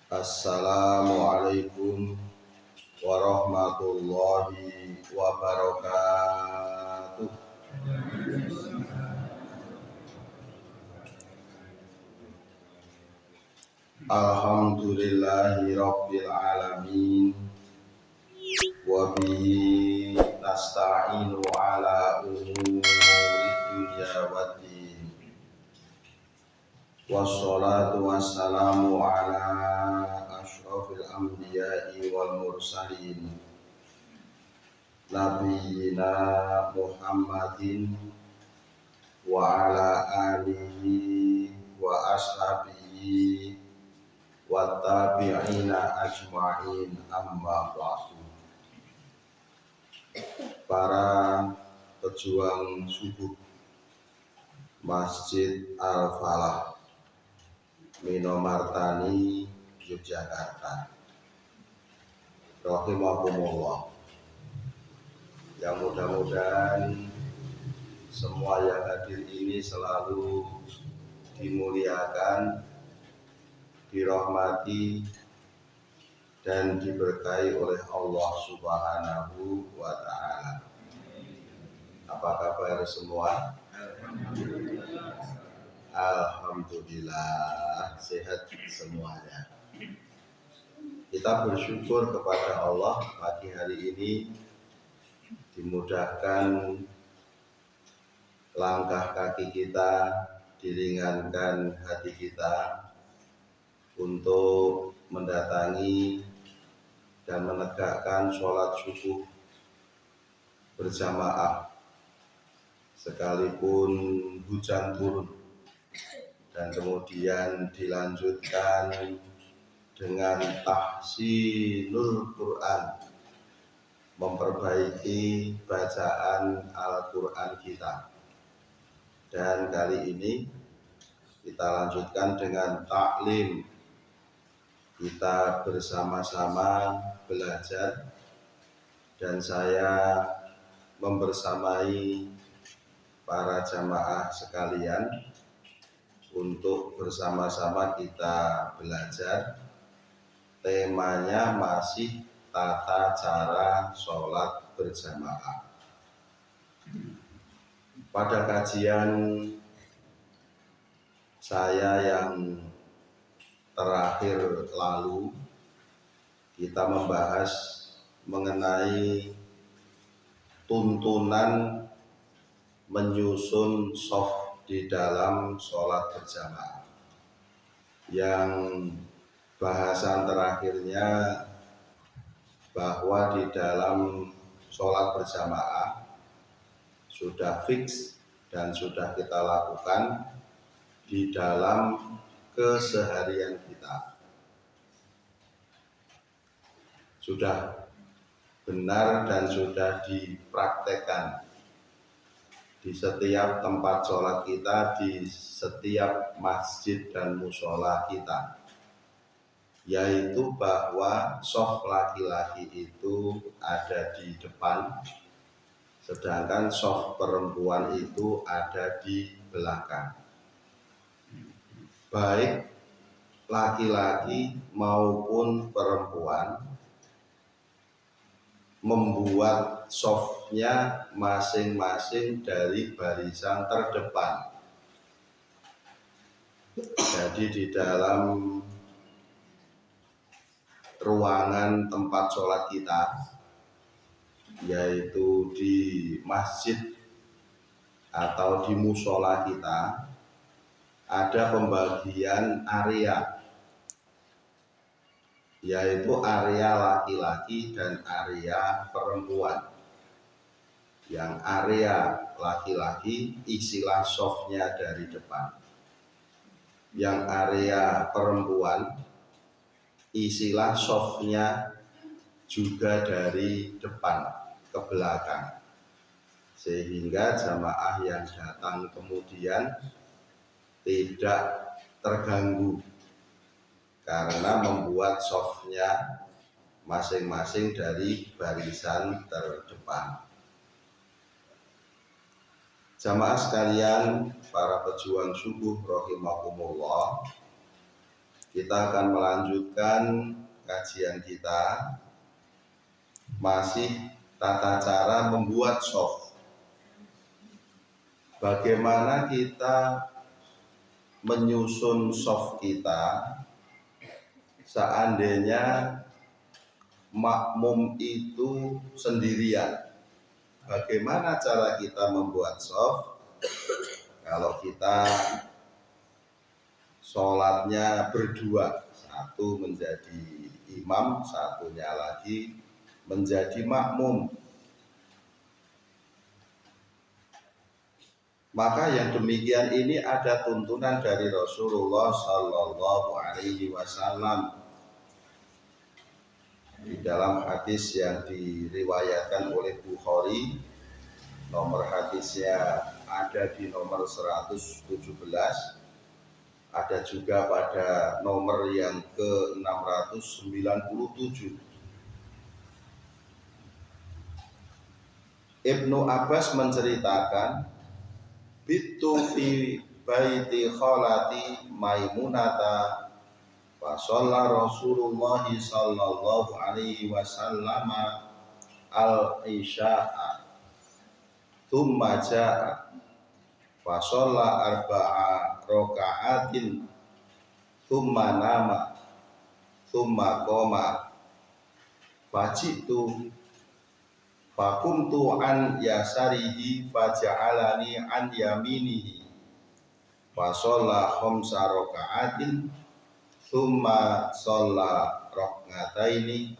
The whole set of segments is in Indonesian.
Assalamualaikum warahmatullahi wabarakatuh. Alhamdulillahi rabbil alamin wa bihi nasta'inu ala umuri dunya waddin. Wassalatu wassalamu ala ashrafil anbiya'i wal mursalin Nabiyyina Muhammadin wa ala alihi wa ashabihi wa tabi'ina ajma'in, amma ba'du. Para pejuang subuh Masjid Al-Falah Minomartani, Yogyakarta, rahimahumullah. Yang mudah-mudahan semua yang hadir ini selalu dimuliakan, dirahmati, dan diberkahi oleh Allah Subhanahu wa Ta'ala. Apa kabar semua? Alhamdulillah, sehat semuanya. Kita bersyukur kepada Allah pagi hari ini dimudahkan langkah kaki kita, diringankan hati kita untuk mendatangi dan menegakkan sholat subuh berjamaah sekalipun hujan turun, dan kemudian dilanjutkan dengan tahsinul Quran, memperbaiki bacaan Al-Quran kita. Dan kali ini kita lanjutkan dengan taklim. Kita bersama-sama belajar, dan saya membersamai para jamaah sekalian untuk bersama-sama kita belajar. Temanya masih tata cara sholat berjamaah. Pada kajian saya yang terakhir lalu, kita membahas mengenai tuntunan menyusun shaf di dalam sholat berjamaah, yang bahasan terakhirnya bahwa di dalam sholat berjamaah sudah fix dan sudah kita lakukan di dalam keseharian kita. Sudah benar dan sudah dipraktekkan di setiap tempat sholat kita, di setiap masjid dan mushola kita, yaitu bahwa shaf laki-laki itu ada di depan, sedangkan shaf perempuan itu ada di belakang. Baik laki-laki maupun perempuan membuat shafnya masing-masing dari barisan terdepan. Jadi di dalam ruangan tempat sholat kita, yaitu di masjid atau di mushola kita, ada pembagian area, yaitu area laki-laki dan area perempuan. Yang area laki-laki isilah shafnya dari depan, yang area perempuan isilah shafnya juga dari depan ke belakang, sehingga jamaah yang datang kemudian tidak terganggu karena membuat shafnya masing-masing dari barisan terdepan. Jamaah sekalian, para pejuang subuh rahimahumullah, Kita akan melanjutkan kajian kita, masih tata cara membuat shaf. Bagaimana kita menyusun shaf kita seandainya makmum itu sendirian. Bagaimana cara kita membuat shaf kalau kita sholatnya berdua, satu menjadi imam, satunya lagi menjadi makmum. Maka yang demikian ini ada tuntunan dari Rasulullah Sallallahu Alaihi Wasallam di dalam hadis yang diriwayatkan oleh Bukhari. Nomor hadisnya ada di nomor 117, ada juga pada nomor yang ke-697. Ibnu Abbas menceritakan, bitu fi baiti khalati Maimunata wa shalla Rasulullah sallallahu alaihi wasallam al-isya'a thumma ja'a wa shalla arba'a raka'atin thumma nama thumma qama fajitu fakuntu an yasarihi faja'alani an yaminihi wa shalla khamsa raka'atin thumma shalla rak'ataini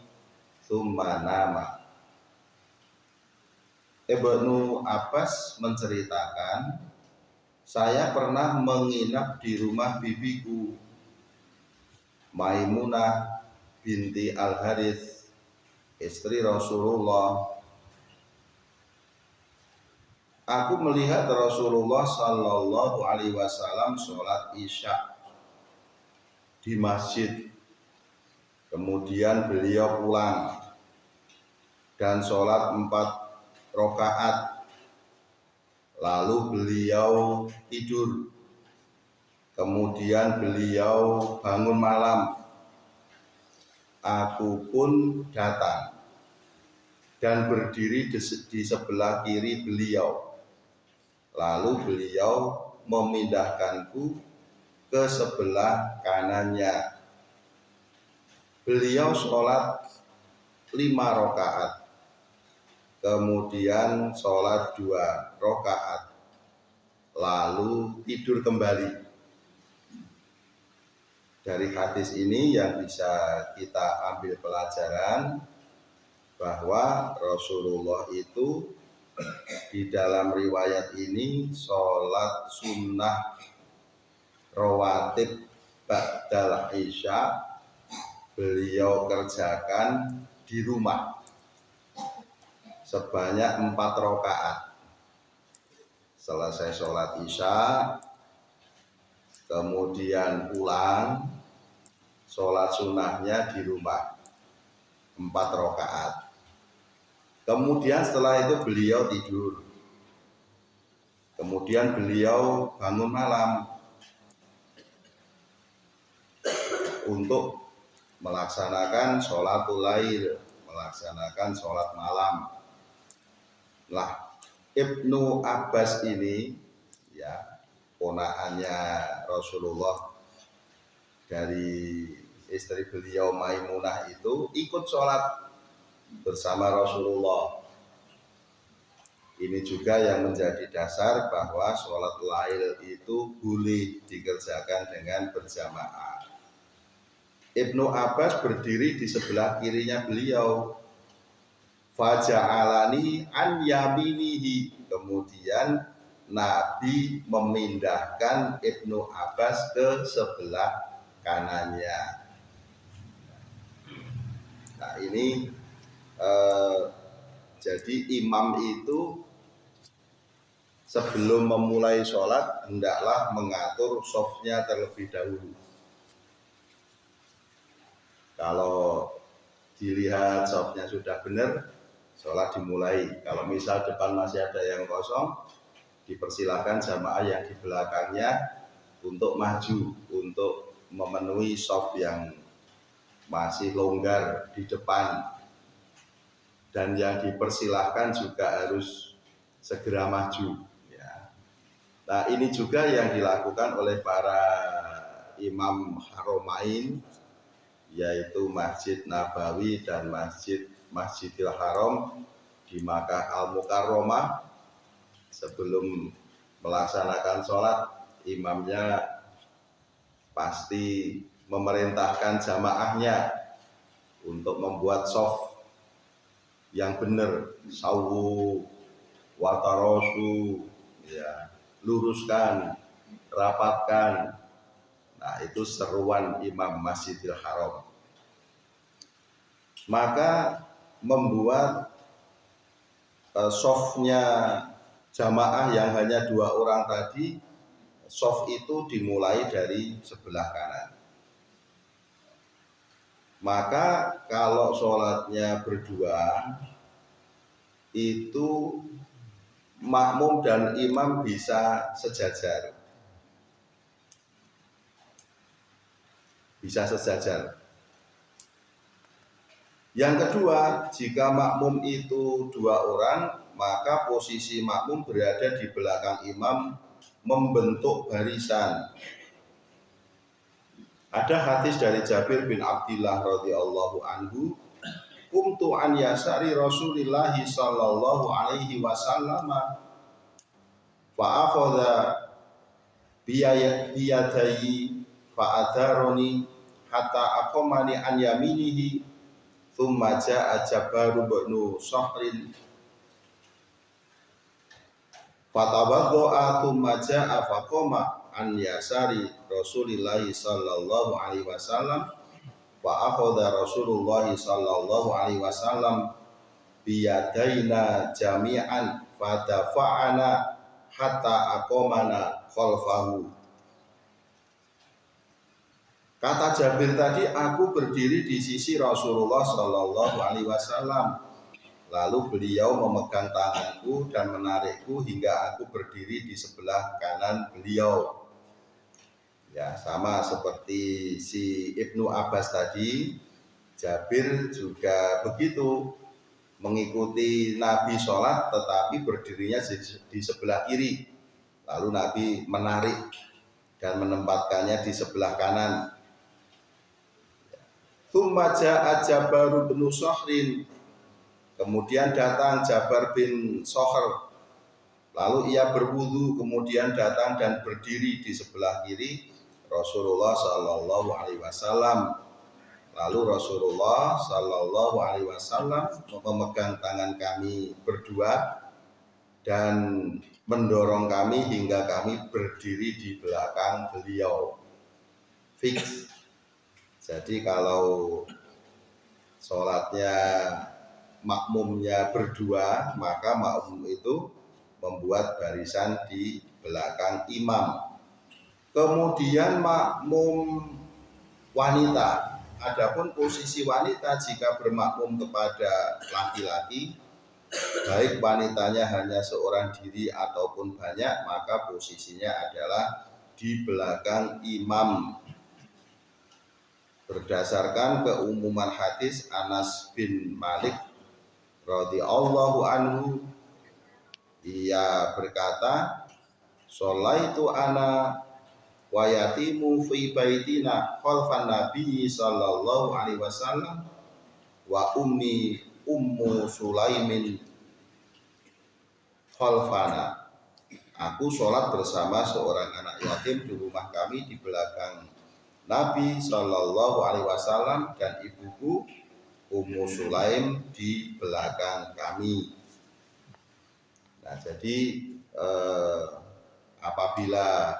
thumma nama. Ibnu Abbas menceritakan, saya pernah menginap di rumah bibiku Maimunah binti Al-Harith, istri Rasulullah. Aku melihat Rasulullah Sallallahu Alaihi Wasallam sholat isya di masjid. Kemudian beliau pulang dan sholat 4 rakaat. Lalu beliau tidur. Kemudian beliau bangun malam. Aku pun datang dan berdiri di sebelah kiri beliau. Lalu beliau memindahkanku ke sebelah kanannya. Beliau sholat 5 rakaat. Kemudian sholat 2 rakaat, lalu tidur kembali. Dari hadis ini yang bisa kita ambil pelajaran bahwa Rasulullah itu di dalam riwayat ini sholat sunnah rawatib ba'dal isya beliau kerjakan di rumah sebanyak 4 rakaat. Selesai sholat isya, kemudian pulang, sholat sunnahnya di rumah 4 rakaat. Kemudian setelah itu beliau tidur. Kemudian beliau bangun malam untuk melaksanakan sholatul lail, melaksanakan sholat malam. Lah, Ibnu Abbas ini ya ponakannya Rasulullah dari istri beliau Maimunah itu ikut sholat bersama Rasulullah. Ini juga yang menjadi dasar bahwa sholat lail itu boleh dikerjakan dengan berjamaah. Ibnu Abbas berdiri di sebelah kirinya beliau. Faja'alani an yaminihi. Kemudian Nabi memindahkan Ibnu Abbas ke sebelah kanannya. Nah ini jadi imam itu sebelum memulai sholat hendaklah mengatur shafnya terlebih dahulu. Kalau dilihat shafnya sudah benar, sholat dimulai. Kalau misal depan masih ada yang kosong, dipersilakan jamaah yang di belakangnya untuk maju, untuk memenuhi shaf yang masih longgar di depan, dan yang dipersilahkan juga harus segera maju. Ya. Nah, ini juga yang dilakukan oleh para imam Haromain, yaitu Masjid Nabawi dan Masjidil Haram di Makkah Al-Mukarramah. Sebelum melaksanakan sholat, imamnya pasti memerintahkan jamaahnya untuk membuat shaf yang benar, sawu watarosu, ya, luruskan, rapatkan. Nah, itu seruan imam Masjidil Haram. Maka membuat shafnya jamaah yang hanya 2 orang tadi, shaf itu dimulai dari sebelah kanan. Maka kalau sholatnya berdua, itu makmum dan imam bisa sejajar. Bisa sejajar. Yang kedua, jika makmum itu 2 orang, maka posisi makmum berada di belakang imam membentuk barisan. Ada hadis dari Jabir bin Abdillah radhiyallahu anhu, "Qumtu an yasari Rasulillah sallallahu alaihi wasallam fa akhadha biyadayhi fa adaroni hatta aqamani an yaminihi, thumma ja'a Jabaru bin Sahrin fatawaddo'a thumma ja'a faqama an yasari Rasulillah sallallahu alaihi wasallam wa akhadha Rasulullah sallallahu alaihi wasallam biyadaina jami'an fadafa'ana hatta aqamana khalfahu." Kata Jabir tadi, aku berdiri di sisi Rasulullah sallallahu alaihi wasallam, lalu beliau memegang tanganku dan menarikku hingga aku berdiri di sebelah kanan beliau. Ya, sama seperti si Ibnu Abbas tadi, Jabir juga begitu, mengikuti Nabi sholat tetapi berdirinya di sebelah kiri, lalu Nabi menarik dan menempatkannya di sebelah kanan. Tsumma ja'a Jabaru bin Sahrin, kemudian datang Jabar bin Sohr, lalu ia berwudu, kemudian datang dan berdiri di sebelah kiri Rasulullah sallallahu alaihi wasallam. Lalu Rasulullah sallallahu alaihi wasallam memegang tangan kami berdua dan mendorong kami hingga kami berdiri di belakang beliau. Fix. Jadi kalau sholatnya makmumnya berdua, maka makmum itu membuat barisan di belakang imam. Kemudian makmum wanita, adapun posisi wanita jika bermakmum kepada laki-laki, baik wanitanya hanya seorang diri ataupun banyak, maka posisinya adalah di belakang imam. Berdasarkan keumuman hadis Anas bin Malik radhiyallahu anhu, ia berkata, "Sholaitu ana wa yatimu fi baitina khalfan Nabi sallallahu alaihi wasallam wa ummu Sulaimin khalfana." Aku sholat bersama seorang anak yatim di rumah kami di belakang Nabi sallallahu alaihi wasallam dan ibuku Ummu Sulaim di belakang kami. Nah, jadi apabila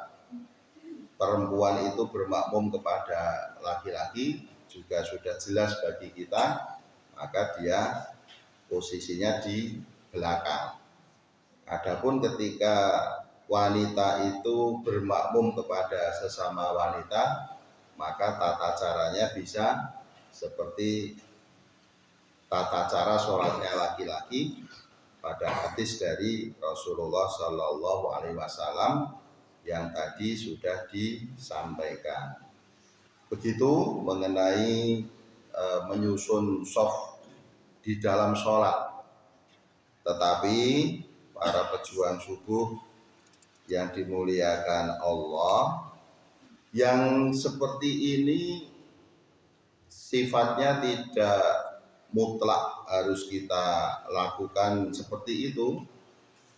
perempuan itu bermakmum kepada laki-laki juga sudah jelas bagi kita, maka dia posisinya di belakang. Adapun ketika wanita itu bermakmum kepada sesama wanita, maka tata caranya bisa seperti tata cara sholatnya laki-laki pada hadis dari Rasulullah Sallallahu Alaihi Wasallam yang tadi sudah disampaikan. Begitu mengenai menyusun shaf di dalam sholat. Tetapi para pejuang subuh yang dimuliakan Allah, yang seperti ini sifatnya tidak mutlak harus kita lakukan seperti itu,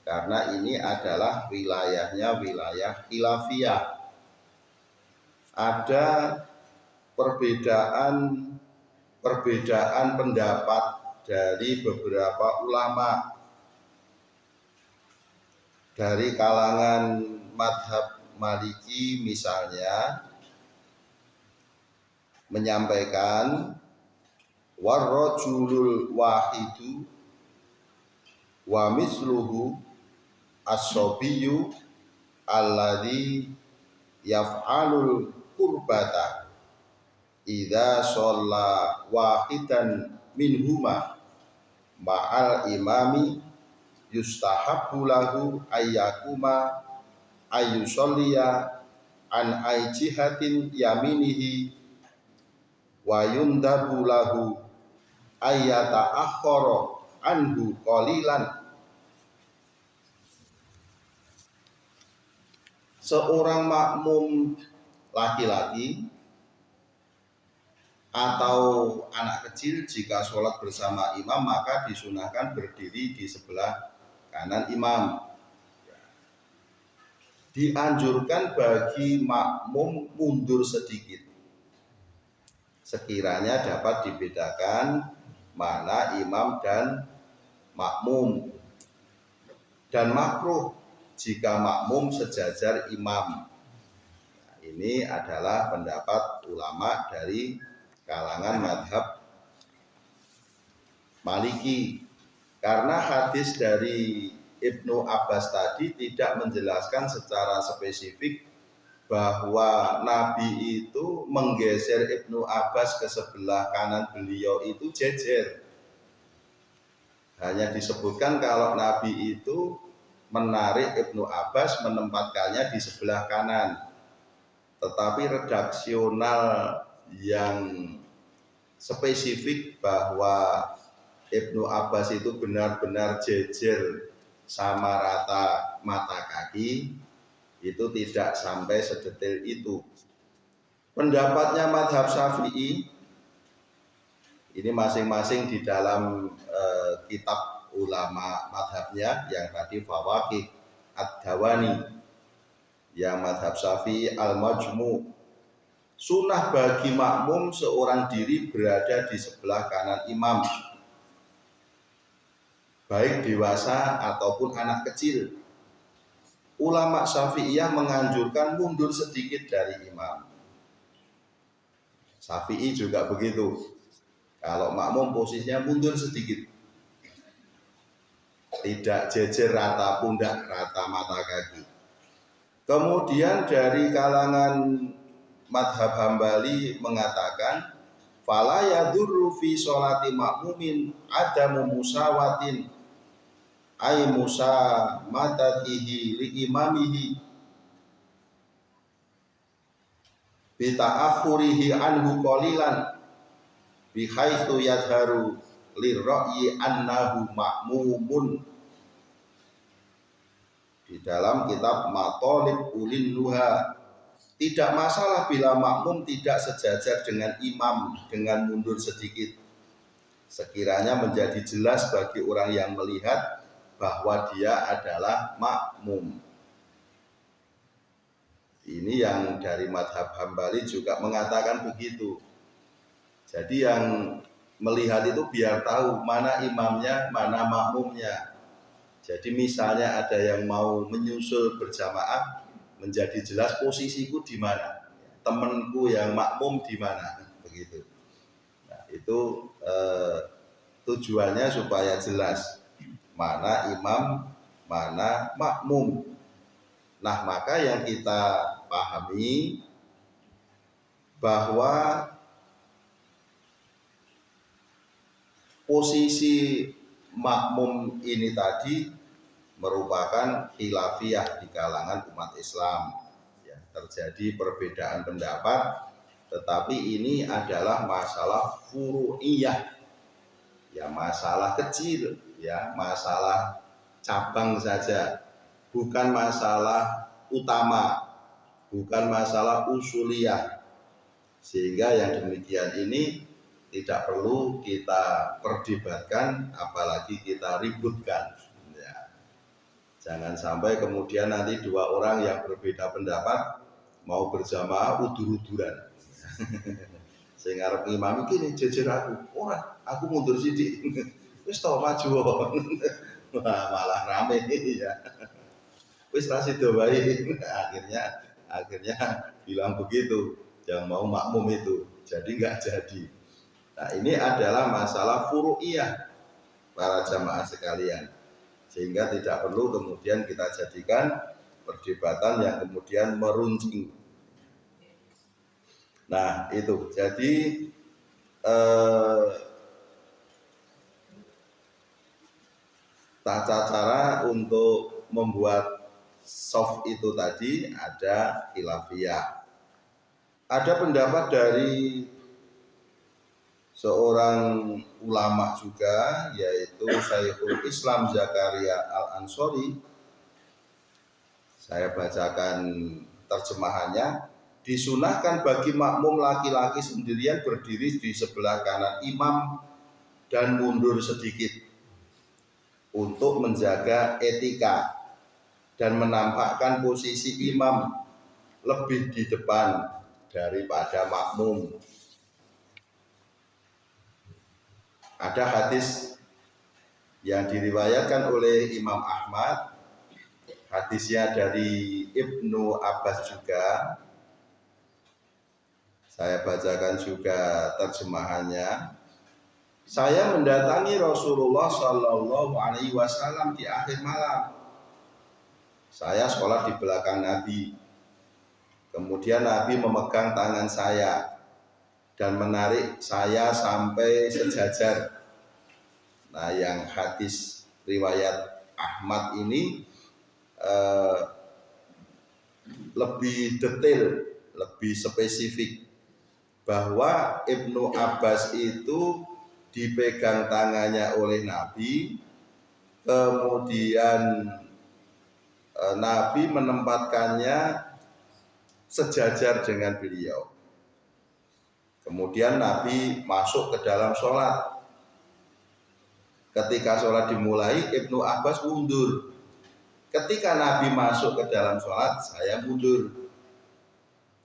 karena ini adalah wilayahnya wilayah khilafiyah. Ada perbedaan pendapat dari beberapa ulama dari kalangan madhab Maliki misalnya menyampaikan warrajulul wahidu wa misluhu as-sabiyyu alladhi yaf'alul qurbata idza shalla wahidan minhuma ma'al imami yustahabbu lahu ayyakuma ayyusalliya an aijihatin yaminihi wa yundabu lahu ayyata akhara anhu qalilan. Seorang makmum laki-laki atau anak kecil jika sholat bersama imam maka disunahkan berdiri di sebelah kanan imam. Dianjurkan bagi makmum mundur sedikit sekiranya dapat dibedakan mana imam dan makmum, dan makruh jika makmum sejajar imam. Nah, ini adalah pendapat ulama dari kalangan madhab Maliki, karena hadis dari Ibnu Abbas tadi tidak menjelaskan secara spesifik bahwa Nabi itu menggeser Ibnu Abbas ke sebelah kanan beliau itu jejer. Hanya disebutkan kalau Nabi itu menarik Ibnu Abbas menempatkannya di sebelah kanan. Tetapi redaksional yang spesifik bahwa Ibnu Abbas itu benar-benar jejer sama rata mata kaki itu tidak sampai sedetail itu. Pendapatnya madhab Syafi'i ini masing-masing di dalam kitab ulama madhabnya, yang tadi Fawaqih Ad-Dawani, yang madhab Syafi'i Al-Majmu'. Sunnah bagi makmum seorang diri berada di sebelah kanan imam, baik dewasa ataupun anak kecil. Ulama Syafi'iyah menganjurkan mundur sedikit dari imam. Syafi'i juga begitu. Kalau makmum posisinya mundur sedikit, tidak jejer rata pundak, rata mata kaki. Kemudian dari kalangan madhab Hambali mengatakan fala yadurru fi sholati makmumin adamu musawatin ay musa matatihi li imamihi bita'akhurihi anhu qalilan bihaitsu yadharu lirra'yi annahu ma'mumun. Di dalam kitab Mathalib Ulin Nuha, tidak masalah bila makmum tidak sejajar dengan imam dengan mundur sedikit, sekiranya menjadi jelas bagi orang yang melihat bahwa dia adalah makmum. Ini yang dari madhab Hambali juga mengatakan begitu. Jadi yang melihat itu biar tahu mana imamnya, mana makmumnya. Jadi misalnya ada yang mau menyusul berjamaah, menjadi jelas posisiku di mana, temanku yang makmum di mana, begitu. Nah, itu tujuannya supaya jelas mana imam, mana makmum. Nah, maka yang kita pahami bahwa posisi makmum ini tadi merupakan khilafiyah di kalangan umat Islam. Ya, terjadi perbedaan pendapat tetapi ini adalah masalah furu'iyah, ya masalah kecil, ya masalah cabang saja, bukan masalah utama, bukan masalah usuliyah. Sehingga yang demikian ini tidak perlu kita perdebatkan, apalagi kita ributkan. Ya. Jangan sampai kemudian nanti dua orang yang berbeda pendapat mau berjamaah udur-uduran. Sehingga arep imam iki jejer aku mundur sithik. Wis tau maju. Wah, malah rame ya. Wis ra sida wae. Akhirnya bilang begitu yang mau makmum itu. Jadi enggak jadi. Nah, ini adalah masalah furu'iyah para jamaah sekalian. Sehingga tidak perlu kemudian kita jadikan perdebatan yang kemudian meruncing. Nah, itu. Jadi tata cara untuk membuat soft itu tadi ada khilafiyah. Ada pendapat dari seorang ulama juga, yaitu Syekhul Islam Zakaria Al-Ansori. Saya bacakan terjemahannya. Disunahkan bagi makmum laki-laki sendirian berdiri di sebelah kanan imam dan mundur sedikit untuk menjaga etika dan menampakkan posisi imam lebih di depan daripada makmum. Ada hadis yang diriwayatkan oleh Imam Ahmad, hadisnya dari Ibnu Abbas juga. Saya bacakan juga terjemahannya. Saya mendatangi Rasulullah Shallallahu Alaihi Wasallam di akhir malam. Saya sholat di belakang Nabi. Kemudian Nabi memegang tangan saya dan menarik saya sampai sejajar. Nah, yang hadis riwayat Ahmad ini lebih detail, lebih spesifik, bahwa Ibnu Abbas itu dipegang tangannya oleh Nabi, kemudian Nabi menempatkannya sejajar dengan beliau. Kemudian Nabi masuk ke dalam sholat. Ketika sholat dimulai, Ibnu Abbas mundur. Ketika Nabi masuk ke dalam sholat, saya mundur.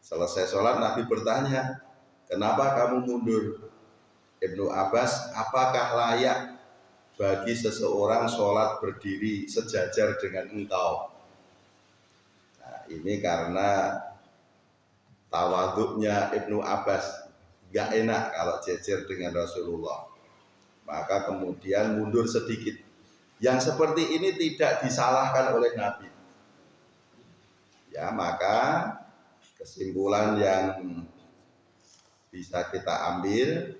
Selesai sholat, Nabi bertanya, kenapa kamu mundur? Ibnu Abbas, apakah layak bagi seseorang sholat berdiri sejajar dengan engkau? Nah, ini karena tawaduknya Ibnu Abbas. Gak enak kalau jejer dengan Rasulullah, maka kemudian mundur sedikit. Yang seperti ini tidak disalahkan oleh Nabi. Ya, maka kesimpulan yang bisa kita ambil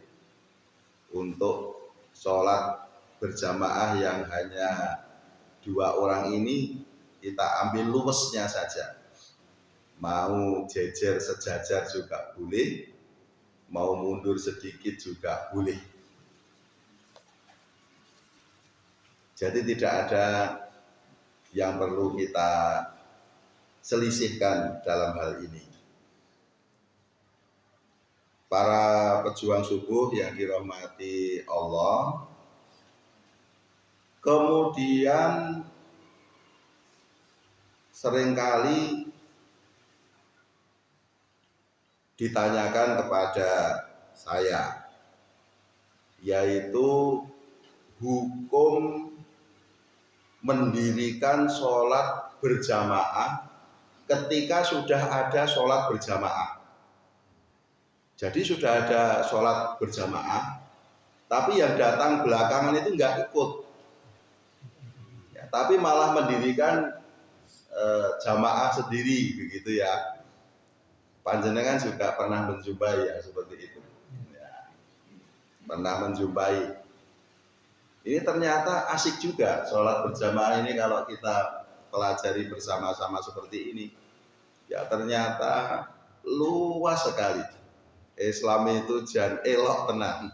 untuk sholat berjamaah yang hanya dua orang ini, kita ambil luwesnya saja. Mau jejer sejajar juga boleh, mau mundur sedikit juga boleh. Jadi tidak ada yang perlu kita selisihkan dalam hal ini. Para pejuang subuh yang dirahmati Allah, kemudian seringkali ditanyakan kepada saya, yaitu hukum mendirikan sholat berjamaah ketika sudah ada sholat berjamaah. Jadi sudah ada sholat berjamaah, tapi yang datang belakangan itu nggak ikut, ya, tapi malah mendirikan jamaah sendiri, begitu ya. Panjenengan juga pernah menjumpai ya seperti itu, ya, pernah menjumpai. Ini ternyata asik juga sholat berjamaah ini kalau kita pelajari bersama-sama seperti ini. Ya ternyata luas sekali. Islam itu jan elok tenang.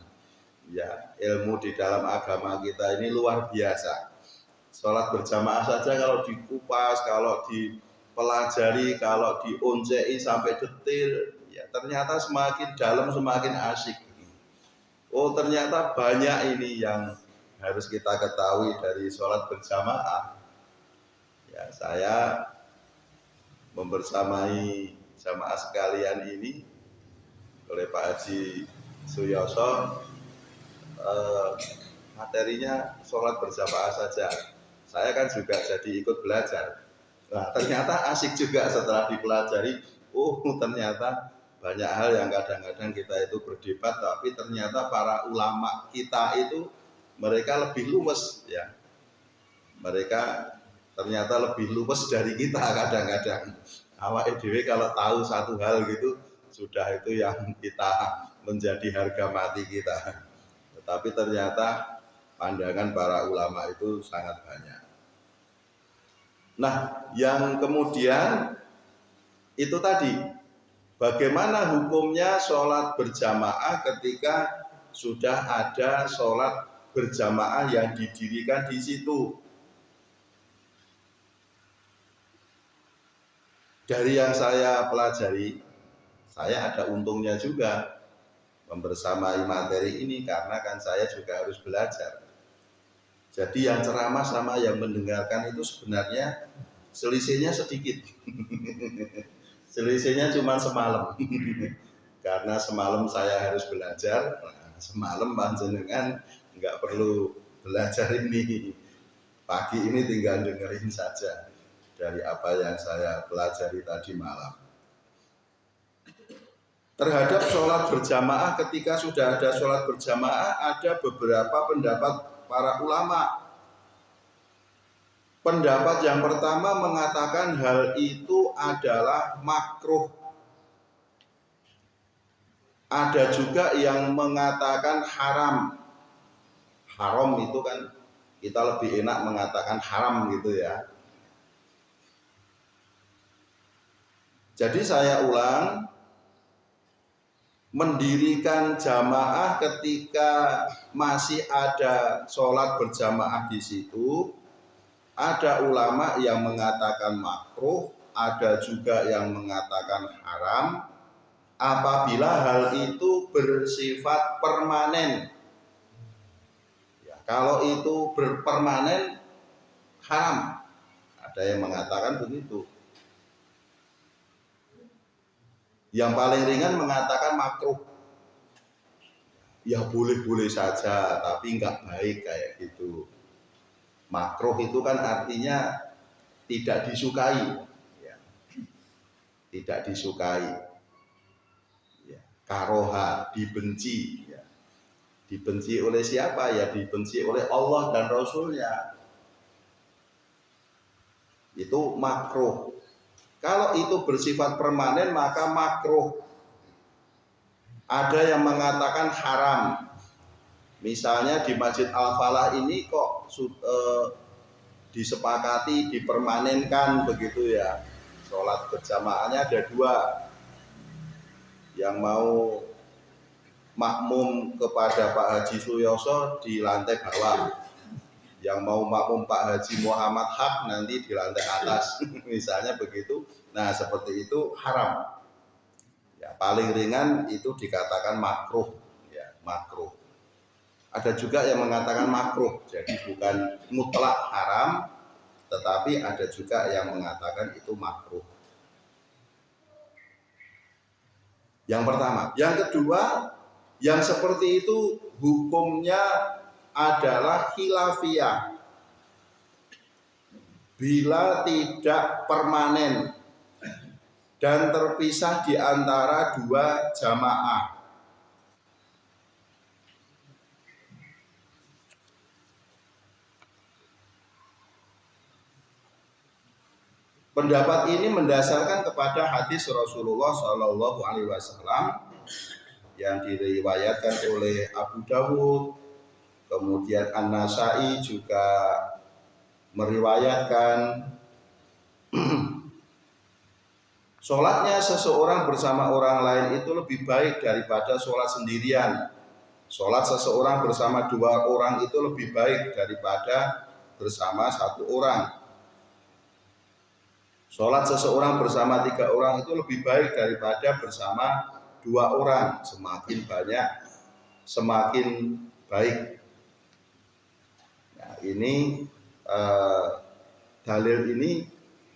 Ya, ilmu di dalam agama kita ini luar biasa. Sholat berjamaah saja kalau dikupas, kalau dipelajari, kalau dioncei sampai detail, ya ternyata semakin dalam semakin asik. Oh ternyata banyak ini yang harus kita ketahui dari sholat berjamaah. Ya, saya membersamai jamaah sekalian ini oleh Pak Haji Suyoso, materinya sholat berjamaah saja. Saya kan juga jadi ikut belajar. Nah, ternyata asik juga setelah dipelajari. Oh, ternyata banyak hal yang kadang-kadang kita itu berdebat, tapi ternyata para ulama kita itu mereka lebih luwes ya. Mereka ternyata lebih luwes dari kita kadang-kadang. Awak dhewe kalau tahu satu hal gitu, sudah itu yang kita menjadi harga mati kita. Tetapi ternyata pandangan para ulama itu sangat banyak. Nah, yang kemudian itu tadi, bagaimana hukumnya sholat berjamaah ketika sudah ada sholat berjamaah yang didirikan di situ? Dari yang saya pelajari, saya ada untungnya juga membersamai materi ini karena kan saya juga harus belajar. Jadi yang ceramah sama yang mendengarkan itu sebenarnya selisihnya sedikit. Selisihnya cuma semalam. Karena semalam saya harus belajar, nah, semalam panjenengan nggak perlu belajar ini. Pagi ini tinggal dengerin saja dari apa yang saya pelajari tadi malam. Terhadap sholat berjamaah, ketika sudah ada sholat berjamaah, ada beberapa pendapat para ulama. Pendapat yang pertama mengatakan hal itu adalah makruh. Ada juga yang mengatakan haram. Haram itu kan kita lebih enak mengatakan haram gitu ya. Jadi saya ulang, mendirikan jamaah ketika masih ada sholat berjamaah di situ, ada ulama yang mengatakan makruh, ada juga yang mengatakan haram, apabila hal itu bersifat permanen. Ya, kalau itu berpermanen haram, ada yang mengatakan begitu. Yang paling ringan mengatakan makruh. Ya boleh-boleh saja, tapi nggak baik kayak gitu. Makruh itu kan artinya tidak disukai, ya. Tidak disukai. Ya. Karoha, dibenci. Ya. Dibenci oleh siapa? Ya dibenci oleh Allah dan Rasulnya. Itu makruh. Kalau itu bersifat permanen maka makruh. Ada yang mengatakan haram. Misalnya di Masjid Al-Falah ini kok disepakati dipermanenkan begitu ya. Sholat berjamaahnya ada dua. Yang mau makmum kepada Pak Haji Suyoso di lantai bawah. Yang mau makmum Pak Haji Muhammad Haq nanti di lantai atas. Misalnya begitu. Nah seperti itu haram. Ya, paling ringan itu dikatakan makruh. Ya, makruh. Ada juga yang mengatakan makruh. Jadi bukan mutlak haram, tetapi ada juga yang mengatakan itu makruh. Yang pertama. Yang kedua, yang seperti itu hukumnya adalah khilafiyah. Bila tidak permanen dan terpisah di antara dua jamaah. Pendapat ini mendasarkan kepada hadis Rasulullah Shallallahu Alaihi Wasallam yang diriwayatkan oleh Abu Dawud, kemudian An-Nasai juga meriwayatkan Sholatnya seseorang bersama orang lain itu lebih baik daripada sholat sendirian. Sholat seseorang bersama dua orang itu lebih baik daripada bersama satu orang. Sholat seseorang bersama tiga orang itu lebih baik daripada bersama dua orang. Semakin banyak, semakin baik. Nah, ini dalil ini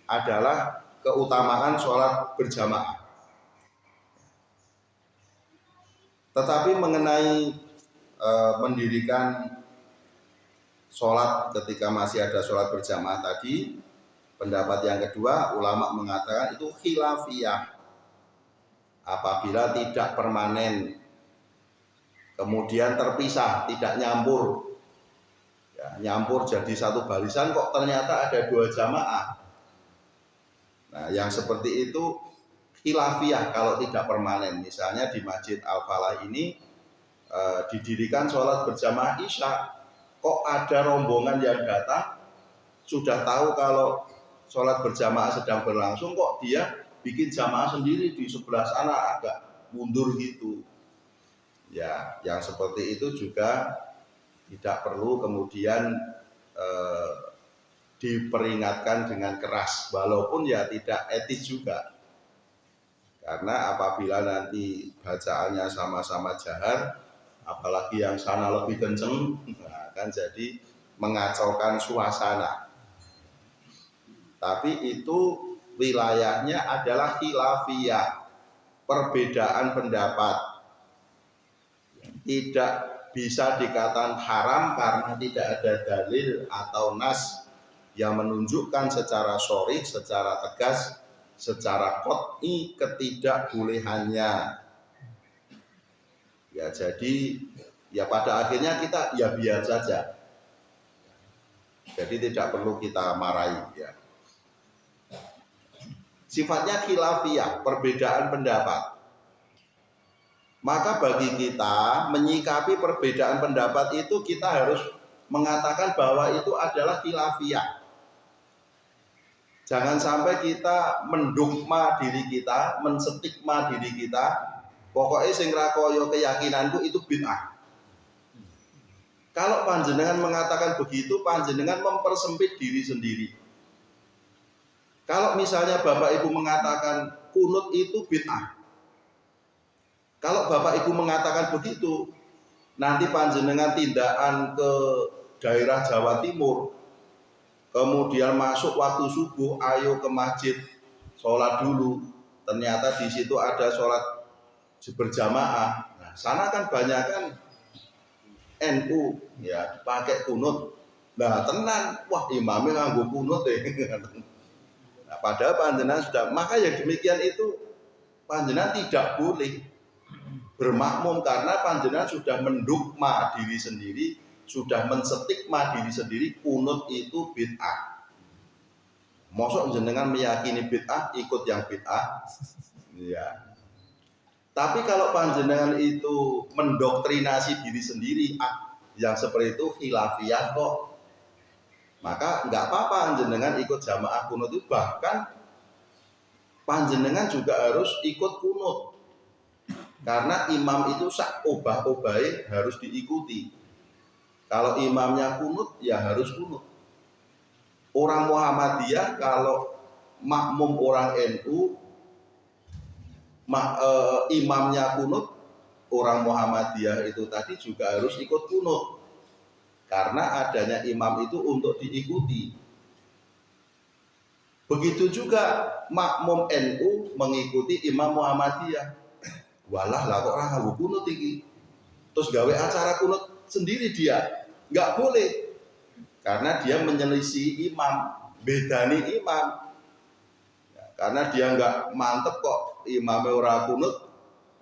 adalah keutamaan sholat berjamaah. Tetapi mengenai mendirikan sholat ketika masih ada sholat berjamaah tadi, pendapat yang kedua, ulama mengatakan itu khilafiyah. Apabila tidak permanen, kemudian terpisah, tidak nyampur, ya, nyampur jadi satu barisan kok ternyata ada dua jamaah. Nah, yang seperti itu khilafiyah kalau tidak permanen. Misalnya di Masjid Al-Falah ini didirikan sholat berjamaah Isya, kok ada rombongan yang datang, sudah tahu kalau sholat berjamaah sedang berlangsung, kok dia bikin jamaah sendiri di sebelah sana agak mundur gitu. Ya, yang seperti itu juga tidak perlu kemudian diperingatkan dengan keras, walaupun ya tidak etis juga, karena apabila nanti bacaannya sama-sama jahar, apalagi yang sana lebih kenceng, akan jadi mengacaukan suasana. Tapi itu wilayahnya adalah khilafiyah, perbedaan pendapat, tidak bisa dikatakan haram karena tidak ada dalil atau nas yang menunjukkan secara sharih, secara tegas, secara qat'i ketidakbolehannya. Ya, jadi ya pada akhirnya kita ya biar saja. Jadi tidak perlu kita marahi ya. Sifatnya khilafiyah, perbedaan pendapat. Maka bagi kita menyikapi perbedaan pendapat itu kita harus mengatakan bahwa itu adalah khilafiyah. Jangan sampai kita mendogma diri kita, menstigma diri kita, pokoknya sing ra kaya keyakinanku itu bid'ah. Kalau panjenengan mengatakan begitu, panjenengan mempersempit diri sendiri. Kalau misalnya Bapak Ibu mengatakan kunut itu bid'ah, kalau Bapak Ibu mengatakan begitu, nanti panjenengan tindakan ke daerah Jawa Timur, kemudian masuk waktu subuh, ayo ke masjid, sholat dulu. Ternyata di situ ada sholat berjamaah. Nah, sana kan banyak kan NU, ya pakai kunut. Nah, tenan, wah imamnya nganggo kunut deh. Nah, padahal panjenengan sudah, maka yang demikian itu panjenengan tidak boleh bermakmum karena panjenengan sudah mendogma diri sendiri, sudah menstigma diri sendiri kunut itu bid'ah. Mosok jenengan meyakini bid'ah ikut yang bid'ah. Ya. Tapi kalau panjenengan itu mendoktrinasi diri sendiri, yang seperti itu khilafiyah kok. Maka enggak apa-apa panjenengan ikut jamaah kunut itu, bahkan panjenengan juga harus ikut kunut. Karena imam itu sak obah-obahe harus diikuti. Kalau imamnya kunut, ya harus kunut. Orang Muhammadiyah kalau makmum orang NU, imamnya kunut, orang Muhammadiyah itu tadi juga harus ikut kunut. Karena adanya imam itu untuk diikuti. Begitu juga makmum NU mengikuti imam Muhammadiyah. Walah lah kok orang nganggo kunut iki. Terus gawe acara kunut sendiri dia. Enggak boleh. Karena dia menyelisih imam, bedani imam. Ya, karena dia enggak mantep kok imamnya ora kunut.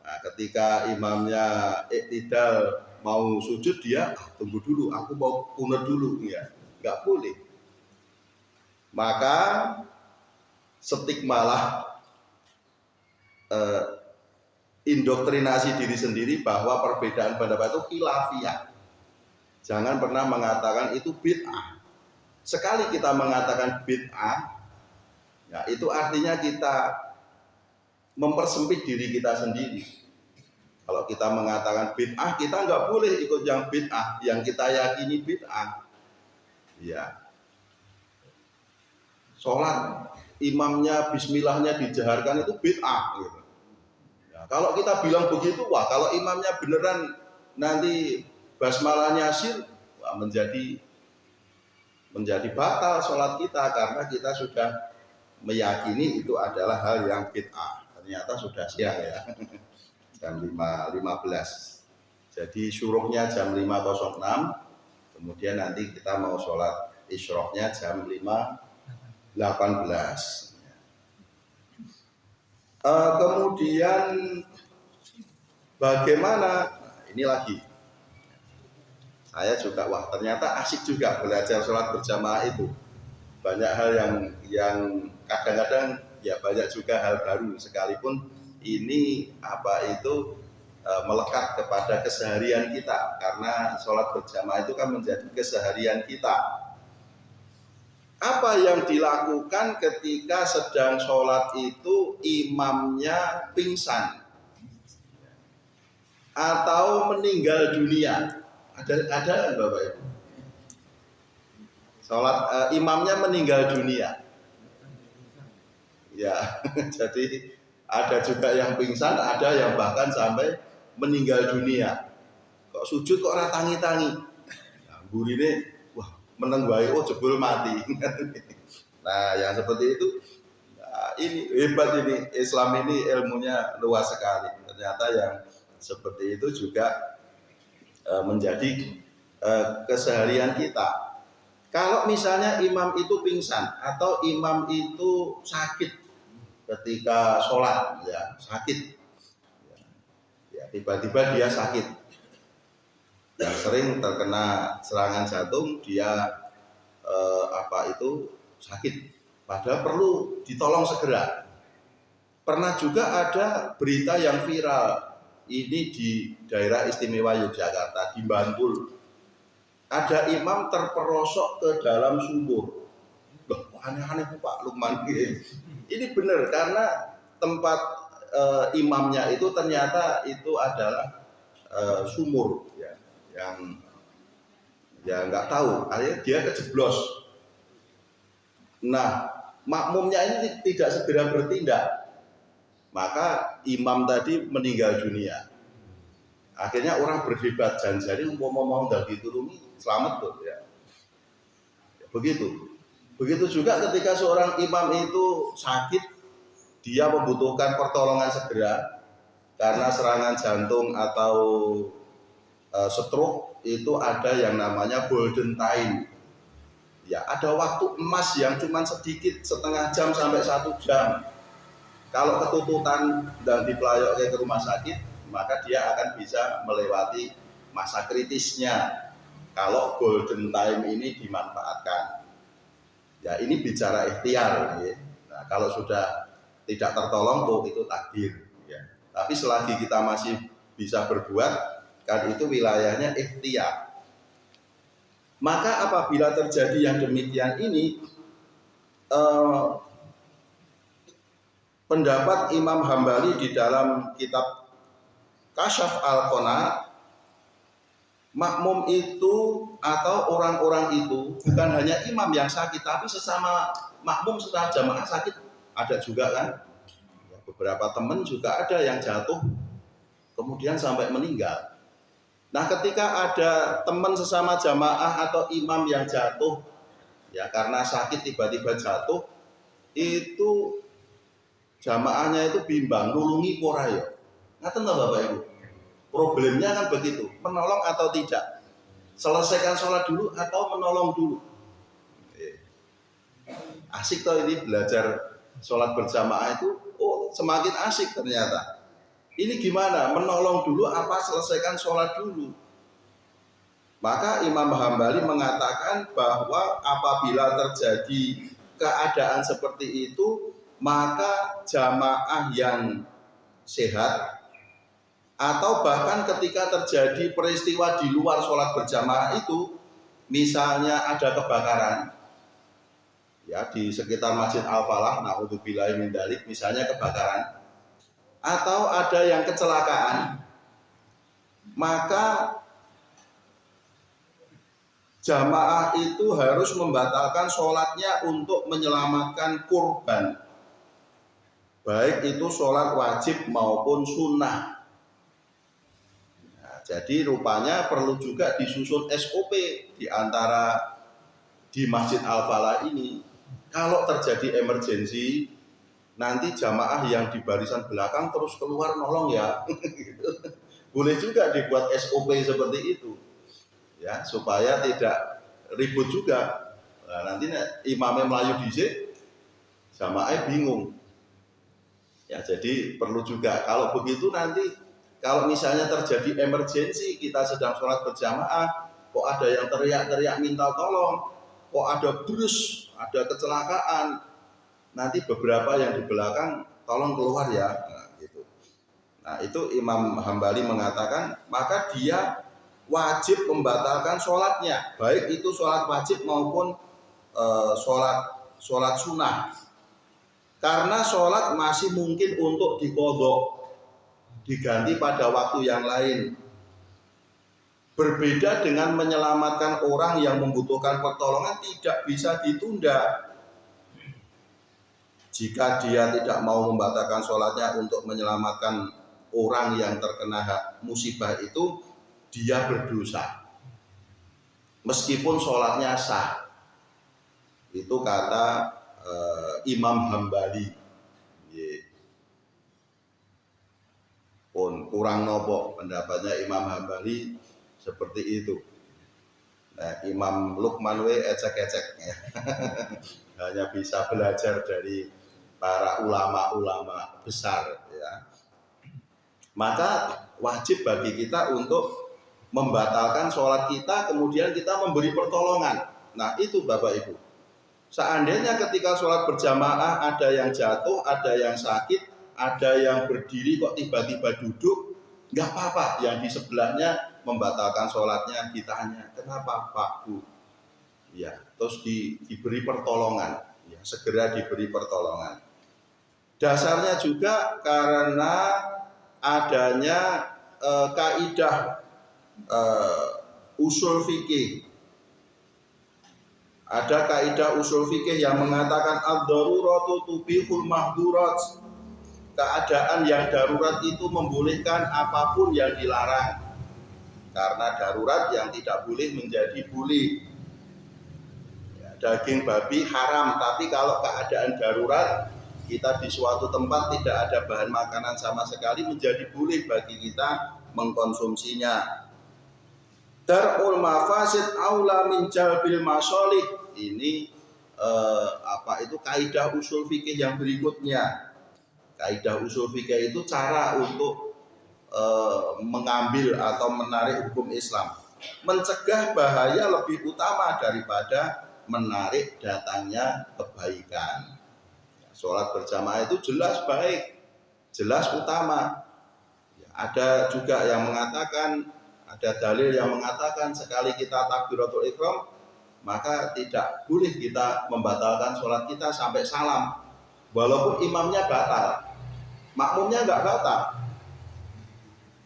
Nah, ketika imamnya iktidal mau sujud dia tunggu dulu, aku mau kunut dulu ya. Enggak boleh. Maka stigmalah indoktrinasi diri sendiri bahwa perbedaan pendapat itu khilafiyah. Jangan pernah mengatakan itu bid'ah. Sekali kita mengatakan bid'ah, ya itu artinya kita mempersempit diri kita sendiri. Kalau kita mengatakan bid'ah, kita nggak boleh ikut yang bid'ah, yang kita yakini bid'ah. Ya, sholat imamnya bismillahnya dijaharkan itu bid'ah. Gitu. Ya, kalau kita bilang begitu, wah kalau imamnya beneran nanti basmalahnya sir, wah menjadi batal sholat kita karena kita sudah meyakini itu adalah hal yang bid'ah. Ternyata sudah siang ya. Jam 5.15. Jadi syuruknya jam 5.06. Kemudian nanti kita mau sholat isyroknya jam 5.18. Kemudian bagaimana? Nah, ini lagi. Saya juga wah ternyata asik juga belajar sholat berjamaah itu. Banyak hal yang kadang-kadang ya banyak juga hal baru sekalipun ini melekat kepada keseharian kita karena sholat berjamaah itu kan menjadi keseharian kita. Apa yang dilakukan ketika sedang sholat itu imamnya pingsan atau meninggal dunia? Ada Bapak Ibu? Sholat imamnya meninggal dunia. Ya, jadi ada juga yang pingsan, ada yang bahkan sampai meninggal dunia. Kok sujud kok ratangi-tangi. Nah, burine wah meneng wae oh jebul mati. Nah, yang seperti itu nah, ini hebat ini Islam ini ilmunya luas sekali. Ternyata yang seperti itu juga menjadi keseharian kita. Kalau misalnya imam itu pingsan atau imam itu sakit ketika sholat, ya sakit, ya tiba-tiba dia sakit, yang sering terkena serangan jantung, dia sakit, padahal perlu ditolong segera. Pernah juga ada berita yang viral, ini di daerah istimewa Yogyakarta, di Bantul, ada imam terperosok ke dalam sumur. Loh, aneh-aneh Pak Lukman. Ini benar karena tempat imamnya itu ternyata itu adalah sumur ya, yang ya nggak tahu, akhirnya dia kejeblos. Nah, makmumnya ini tidak segera bertindak, maka imam tadi meninggal dunia. Akhirnya orang berdebat, janjari mau ditulungi selamat tuh ya. Begitu juga ketika seorang imam itu sakit, dia membutuhkan pertolongan segera karena serangan jantung atau stroke, itu ada yang namanya golden time. Ya, ada waktu emas yang cuma sedikit, setengah jam sampai 1 jam. Kalau ketututan dan dipelayoke ke rumah sakit, maka dia akan bisa melewati masa kritisnya kalau golden time ini dimanfaatkan. Ya, ini bicara ikhtiar ya. Nah, kalau sudah tidak tertolong itu takdir ya. Tapi selagi kita masih bisa berbuat, kan itu wilayahnya ikhtiar. Maka apabila terjadi yang demikian ini, pendapat Imam Hambali di dalam kitab Kasyaf Al-Qana, makmum itu atau orang-orang itu bukan hanya imam yang sakit, tapi sesama makmum setelah jamaah sakit ada juga kan. Beberapa teman juga ada yang jatuh kemudian sampai meninggal. Nah, ketika ada teman sesama jamaah atau imam yang jatuh ya karena sakit tiba-tiba jatuh, itu jamaahnya itu bimbang nulungi ora ya. Ngaten ta Bapak Ibu? Problemnya kan begitu, menolong atau tidak, selesaikan sholat dulu atau menolong dulu. Asik toh ini belajar sholat berjamaah itu, oh semakin asik ternyata. Ini gimana, menolong dulu apa selesaikan sholat dulu? Maka Imam Hambali mengatakan bahwa apabila terjadi keadaan seperti itu, maka jamaah yang sehat atau bahkan ketika terjadi peristiwa di luar sholat berjamaah itu, misalnya ada kebakaran ya di sekitar Masjid Al-Falah, na'udzubillahi min dzalik, misalnya kebakaran, atau ada yang kecelakaan, maka jamaah itu harus membatalkan sholatnya untuk menyelamatkan kurban, baik itu sholat wajib maupun sunnah. Nah, jadi rupanya perlu juga disusun SOP di antara di Masjid Al-Falah ini. Kalau terjadi emergensi, nanti jamaah yang di barisan belakang terus keluar nolong ya. Boleh juga dibuat SOP seperti itu, ya, supaya tidak ribut juga. Nah, nanti imamnya melayu dhisik, jamaah bingung. Ya, jadi perlu juga kalau begitu nanti kalau misalnya terjadi emergensi, kita sedang sholat berjamaah, kok ada yang teriak-teriak minta tolong, kok ada brus, ada kecelakaan, nanti beberapa yang di belakang tolong keluar ya. Nah, gitu. Nah, itu Imam Hambali mengatakan maka dia wajib membatalkan sholatnya, baik itu sholat wajib maupun sholat sunnah, karena sholat masih mungkin untuk diqodho, diganti pada waktu yang lain. Berbeda dengan menyelamatkan orang yang membutuhkan pertolongan, tidak bisa ditunda. Jika dia tidak mau membatalkan sholatnya untuk menyelamatkan orang yang terkena musibah itu, dia berdosa meskipun sholatnya sah. Itu kata Imam Hambali. Pun kurang nopo pendapatnya Imam Hambali seperti itu. Nah, Imam Luqman ecek-ecek ya. Hanya bisa belajar dari para ulama-ulama besar ya. Maka wajib bagi kita untuk membatalkan sholat kita, kemudian kita memberi pertolongan. Nah, itu Bapak Ibu. Seandainya ketika sholat berjamaah ada yang jatuh, ada yang sakit, ada yang berdiri kok tiba-tiba duduk, nggak apa-apa. Yang di sebelahnya membatalkan sholatnya, ditanya, kenapa Pak Bu? Ya, terus diberi pertolongan, ya, segera diberi pertolongan. Dasarnya juga karena adanya kaidah usul fikih. Ada kaidah usul fikih yang mengatakan ad-daruratu tubihul mahdurat. Keadaan yang darurat itu membolehkan apapun yang dilarang. Karena darurat yang tidak boleh menjadi boleh. Ya, daging babi haram, tapi kalau keadaan darurat, kita di suatu tempat tidak ada bahan makanan sama sekali, menjadi boleh bagi kita mengkonsumsinya. Darul mafasid aula min jalbil masolih. Ini kaidah usul fikih yang berikutnya. Kaidah usul fikih itu cara untuk mengambil atau menarik hukum Islam. Mencegah bahaya lebih utama daripada menarik datangnya kebaikan. Sholat berjamaah itu jelas baik, jelas utama. Ada juga yang mengatakan, ada dalil yang mengatakan sekali kita takbiratul ihram, maka tidak boleh kita membatalkan sholat kita sampai salam. Walaupun imamnya batal, makmumnya nggak batal.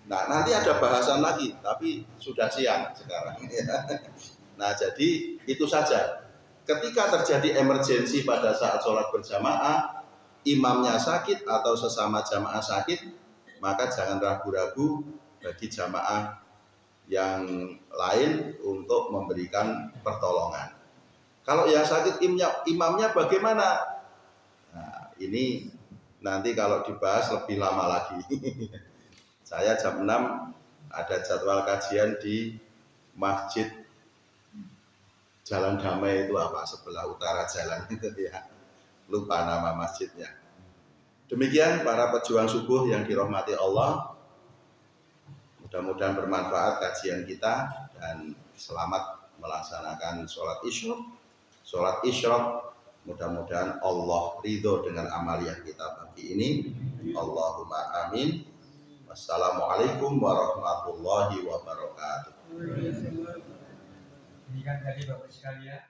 Nah, nanti ada bahasan lagi, tapi sudah siang sekarang. Nah, jadi itu saja. Ketika terjadi emergensi pada saat sholat berjamaah, imamnya sakit atau sesama jamaah sakit, maka jangan ragu-ragu bagi jamaah yang lain untuk memberikan pertolongan. Kalau yang sakit imamnya bagaimana? Nah, ini nanti kalau dibahas lebih lama lagi. Saya jam 6 ada jadwal kajian di Masjid Jalan Damai, itu apa, sebelah utara jalan itu ya. Lupa nama masjidnya. Demikian para pejuang subuh yang dirahmati Allah. Mudah-mudahan bermanfaat kajian kita dan selamat melaksanakan sholat isyraq. Sholat isyraq, mudah-mudahan Allah ridho dengan amal yang kita pagi ini. Allahumma amin. Wassalamualaikum warahmatullahi wabarakatuh. Demikian tadi Bapak sekalian.